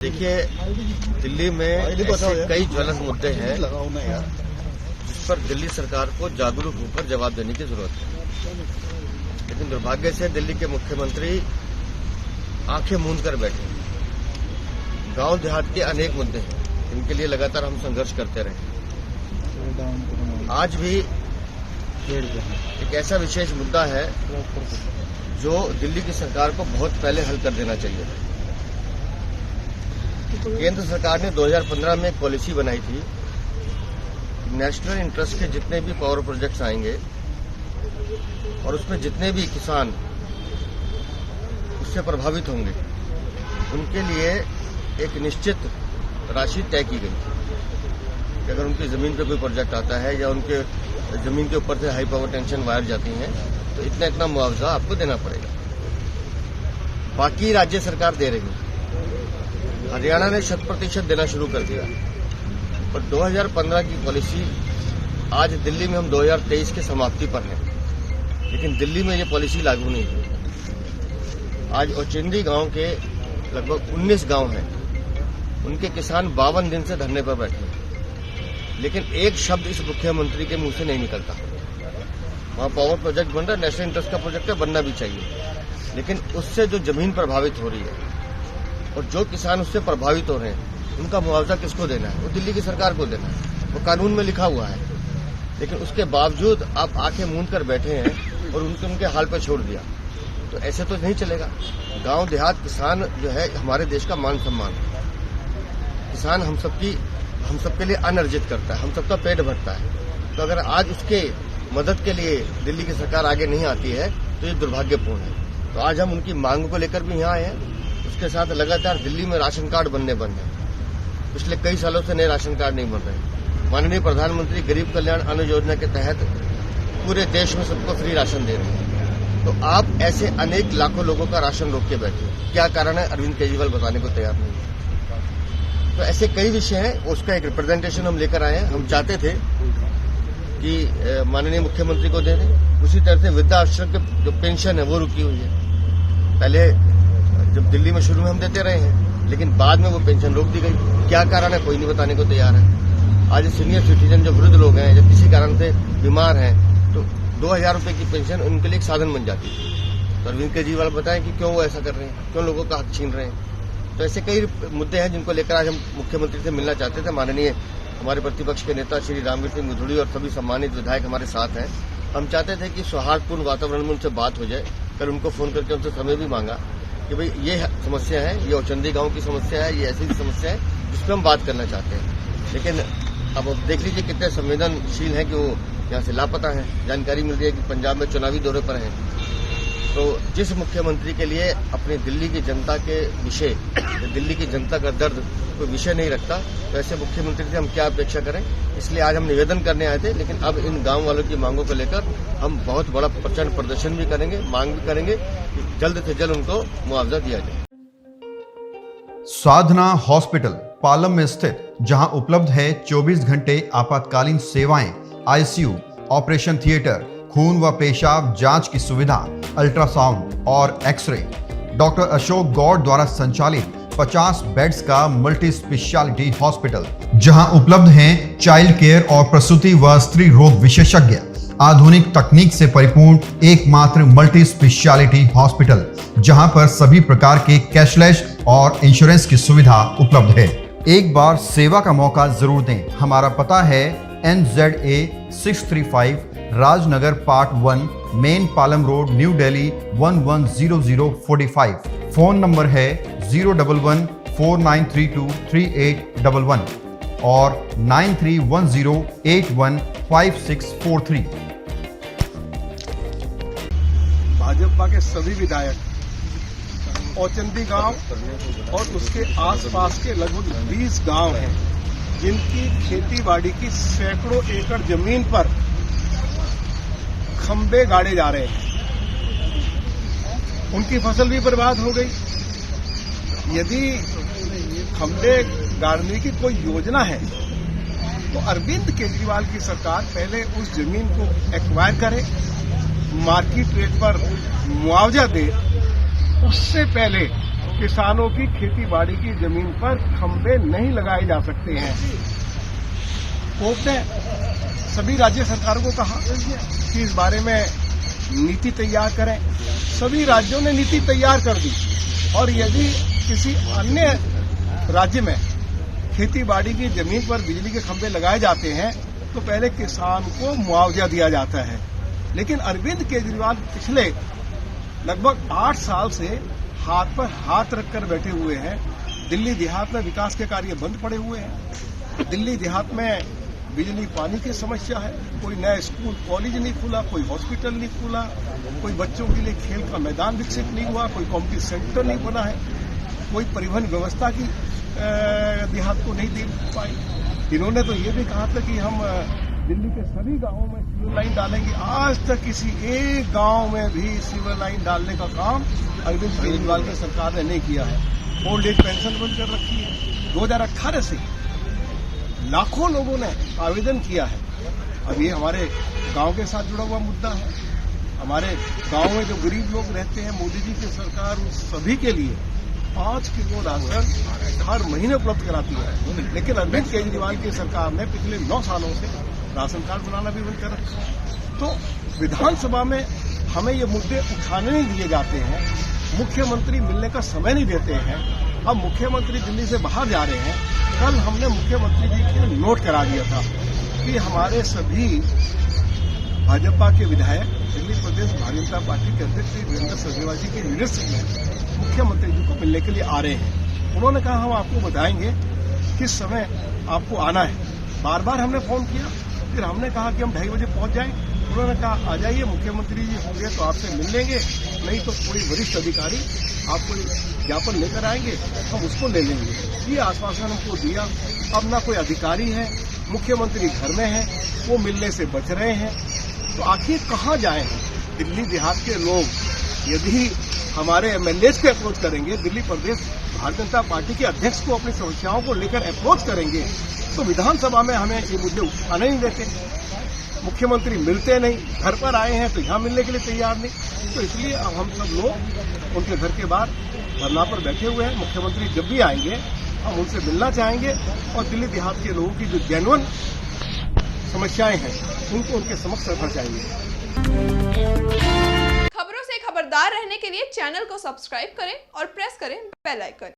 देखिए, दिल्ली में ऐसे कई ज्वलंत मुद्दे हैं जिस पर दिल्ली सरकार को जागरूक होकर जवाब देने की जरूरत है। लेकिन दुर्भाग्य से दिल्ली के मुख्यमंत्री आंखें मूंद कर बैठे हैं। गांव देहात के अनेक मुद्दे हैं जिनके लिए लगातार हम संघर्ष करते रहे। आज भी एक ऐसा विशेष मुद्दा है जो दिल्ली की सरकार को बहुत पहले हल कर देना चाहिए। केंद्र सरकार ने 2015 में एक पॉलिसी बनाई थी, नेशनल इंटरेस्ट के जितने भी पावर प्रोजेक्ट्स आएंगे और उसमें जितने भी किसान उससे प्रभावित होंगे उनके लिए एक निश्चित राशि तय की गई कि अगर उनकी जमीन पर कोई प्रोजेक्ट आता है या उनके जमीन के ऊपर से हाई पावर टेंशन वायर जाती हैं तो इतना इतना मुआवजा आपको देना पड़ेगा। बाकी राज्य सरकार दे रही है। हरियाणा ने 100% देना शुरू कर दिया और 2015 की पॉलिसी आज दिल्ली में हम 2023 के समाप्ति पर हैं, लेकिन दिल्ली में ये पॉलिसी लागू नहीं हुई। आज ओचंदी गांव के लगभग 19 गांव हैं, उनके किसान 52 दिन से धरने पर बैठे हैं, लेकिन एक शब्द इस मुख्यमंत्री के मुंह से नहीं निकलता। वहां पावर प्रोजेक्ट बन रहा है, नेशनल इंटरेस्ट का प्रोजेक्ट है, बनना भी चाहिए, लेकिन उससे जो जमीन प्रभावित हो रही है और जो किसान उससे प्रभावित हो रहे हैं उनका मुआवजा किसको देना है? वो दिल्ली की सरकार को देना है, वो कानून में लिखा हुआ है। लेकिन उसके बावजूद आप आंखें मूंद कर बैठे हैं और उनके हाल पर छोड़ दिया, तो ऐसे तो नहीं चलेगा। गांव देहात किसान जो है हमारे देश का मान सम्मान है। किसान हम सबके लिए अन्न अर्जित करता है, हम सबका पेट भरता है। तो अगर आज उसके मदद के लिए दिल्ली की सरकार आगे नहीं आती है तो ये दुर्भाग्यपूर्ण है। तो आज हम उनकी मांग को लेकर भी यहाँ आए हैं। उसके साथ लगातार दिल्ली में राशन कार्ड बनने बंद है। पिछले कई सालों से नए राशन कार्ड नहीं बन रहे। माननीय प्रधानमंत्री गरीब कल्याण अन्न योजना के तहत पूरे देश में सबको फ्री राशन दे रहे हैं। तो आप ऐसे अनेक लाखों लोगों का राशन रोक के बैठे, क्या कारण है? अरविंद केजरीवाल बताने को तैयार नहीं है। तो ऐसे कई विषय हैं, उसका एक रिप्रेजेंटेशन हम लेकर आए हैं। हम चाहते थे कि माननीय मुख्यमंत्री को दे दें। उसी तरह से वृद्धाश्रम की जो पेंशन है वो रुकी हुई है। पहले जब दिल्ली में शुरू में हम देते रहे हैं, लेकिन बाद में वो पेंशन रोक दी गई। क्या कारण है? कोई नहीं बताने को तैयार है। आज सीनियर सिटीजन जो वृद्ध लोग हैं, जब किसी कारण से बीमार हैं, तो 2000 रुपए की पेंशन उनके लिए एक साधन बन जाती है। तो अरविंद केजरीवाल बताएं कि क्यों वो ऐसा कर रहे हैं, क्यों लोगों का हक छीन रहे हैं। तो ऐसे कई मुद्दे हैं जिनको लेकर आज हम मुख्यमंत्री से मिलना चाहते थे। माननीय हमारे प्रतिपक्ष के नेता श्री रामवीर सिंह मुधोड़ी और सभी सम्मानित विधायक हमारे साथ हैं। हम चाहते थे कि सौहार्दपूर्ण वातावरण में उनसे बात हो जाए। कल उनको फोन करके उनसे समय भी मांगा कि भाई ये समस्या है, ये ओचंदी गांव की समस्या है, ये ऐसी समस्या है जिस पर हम बात करना चाहते हैं। लेकिन अब देख लीजिए कितने संवेदनशील हैं कि वो यहाँ से लापता हैं। जानकारी मिल रही है कि पंजाब में चुनावी दौरे पर हैं। तो जिस मुख्यमंत्री के लिए अपनी दिल्ली की जनता के विषय, दिल्ली की जनता का दर्द कोई विषय नहीं रखता, तो ऐसे मुख्यमंत्री से हम क्या अपेक्षा करें। इसलिए आज हम निवेदन करने आए थे, लेकिन अब इन गांव वालों की मांगों को लेकर हम बहुत बड़ा प्रचंड प्रदर्शन भी करेंगे, मांग भी करेंगे कि जल्द से जल्द उनको मुआवजा दिया जाए। साधना हॉस्पिटल पालम में स्थित, जहां उपलब्ध है 24 घंटे आपातकालीन सेवाएं, आईसीयू, ऑपरेशन थिएटर, खून व पेशाब जांच की सुविधा, अल्ट्रासाउंड और एक्सरे। डॉक्टर अशोक गौड़ द्वारा संचालित 50 बेड्स का मल्टी स्पेशलिटी हॉस्पिटल, जहां उपलब्ध हैं चाइल्ड केयर और प्रसूति व स्त्री रोग विशेषज्ञ। आधुनिक तकनीक से परिपूर्ण एकमात्र मल्टी स्पेशलिटी हॉस्पिटल, जहां पर सभी प्रकार के कैशलेस और इंश्योरेंस की सुविधा उपलब्ध है। एक बार सेवा का मौका जरूर दें। हमारा पता है NZA 635 Rajnagar part 1, main Palam road, new Delhi 110045। Phone number है 01149323811 और 9310815643। भाजपा के सभी विधायक ओचंदी गांव और उसके आसपास के लगभग 20 गांव हैं जिनकी खेतीबाड़ी की सैकड़ों एकड़ जमीन पर खंबे गाड़े जा रहे हैं। उनकी फसल भी बर्बाद हो गई। यदि खंबे गाड़ने की कोई योजना है तो अरविंद केजरीवाल की सरकार पहले उस जमीन को एक्वायर करे, मार्केट रेट पर मुआवजा दे, उससे पहले किसानों की खेती बाड़ी की जमीन पर खंबे नहीं लगाए जा सकते हैं। कोर्ट ने सभी राज्य सरकारों को कहा कि इस बारे में नीति तैयार करें। सभी राज्यों ने नीति तैयार कर दी और यदि किसी अन्य राज्य में खेती बाड़ी की जमीन पर बिजली के खंभे लगाए जाते हैं तो पहले किसान को मुआवजा दिया जाता है। लेकिन अरविंद केजरीवाल पिछले लगभग 8 साल से हाथ पर हाथ रखकर बैठे हुए हैं। दिल्ली देहात में विकास के कार्य बंद पड़े हुए हैं। दिल्ली देहात में बिजली पानी की समस्या है, कोई नया स्कूल कॉलेज नहीं खुला, कोई हॉस्पिटल नहीं खुला, कोई बच्चों के लिए खेल का मैदान विकसित नहीं हुआ, कोई कम्युनिटी सेंटर नहीं बना है, कोई परिवहन व्यवस्था की देहात को नहीं दे पाई। इन्होंने तो ये भी कहा था कि हम दिल्ली के सभी गांवों में सीवर लाइन डालेंगे। आज तक किसी एक गांव में भी सीवर लाइन डालने का काम अरविंद केजरीवाल की सरकार ने नहीं किया है। ओल्ड एज पेंशन बंद कर रखी है। 2018 से लाखों लोगों ने आवेदन किया है। अब ये हमारे गांव के साथ जुड़ा हुआ मुद्दा है। हमारे गांव में जो गरीब लोग रहते हैं, मोदी जी की सरकार उन सभी के लिए 5 किलो राशन हर महीने उपलब्ध कराती है। लेकिन अरविंद केजरीवाल की सरकार ने पिछले 9 सालों से राशन कार्ड बनाना भी बंद कर रखा है। तो विधानसभा में हमें ये मुद्दे उठाने नहीं दिए जाते हैं। मुख्यमंत्री मिलने का समय नहीं देते हैं। अब मुख्यमंत्री दिल्ली से बाहर जा रहे हैं। कल हमने मुख्यमंत्री जी के नोट करा दिया था कि हमारे सभी भाजपा के विधायक दिल्ली प्रदेश भारतीय जनता पार्टी के अध्यक्ष श्री वीरेंद्र सचदेवा जी के लीडरशिप में मुख्यमंत्री जी को मिलने के लिए आ रहे हैं। उन्होंने कहा हम आपको बताएंगे किस समय आपको आना है। बार बार हमने फोन किया, फिर हमने कहा कि हम 2:30 बजे पहुंच जाएं। उन्होंने कहा आ जाइए, मुख्यमंत्री जी होंगे तो आपसे मिल लेंगे, नहीं तो कोई वरिष्ठ अधिकारी आपको ज्ञापन लेकर आएंगे, हम उसको ले लेंगे। ये आश्वासन हमको दिया। अब ना कोई अधिकारी है, मुख्यमंत्री घर में है, वो मिलने से बच रहे हैं। तो आखिर कहाँ जाए? दिल्ली देहात के लोग यदि हमारे एमएलए को अप्रोच करेंगे, दिल्ली प्रदेश भारतीय जनता पार्टी के अध्यक्ष को अपनी समस्याओं को लेकर अप्रोच करेंगे, तो विधानसभा में हमें ये मुद्दे उठाने नहीं देते। मुख्यमंत्री मिलते नहीं, घर पर आए हैं तो यहां मिलने के लिए तैयार नहीं। तो इसलिए अब हम सब लोग उनके घर के बाहर धरना पर बैठे हुए हैं। मुख्यमंत्री जब भी आएंगे हम उनसे मिलना चाहेंगे और दिल्ली देहात के लोगों की जो जेन्युइन समस्याएं हैं उनको उनके समक्ष रखना चाहिए। खबरों से खबरदार रहने के लिए चैनल को सब्सक्राइब करें और प्रेस करें बेल आइकन।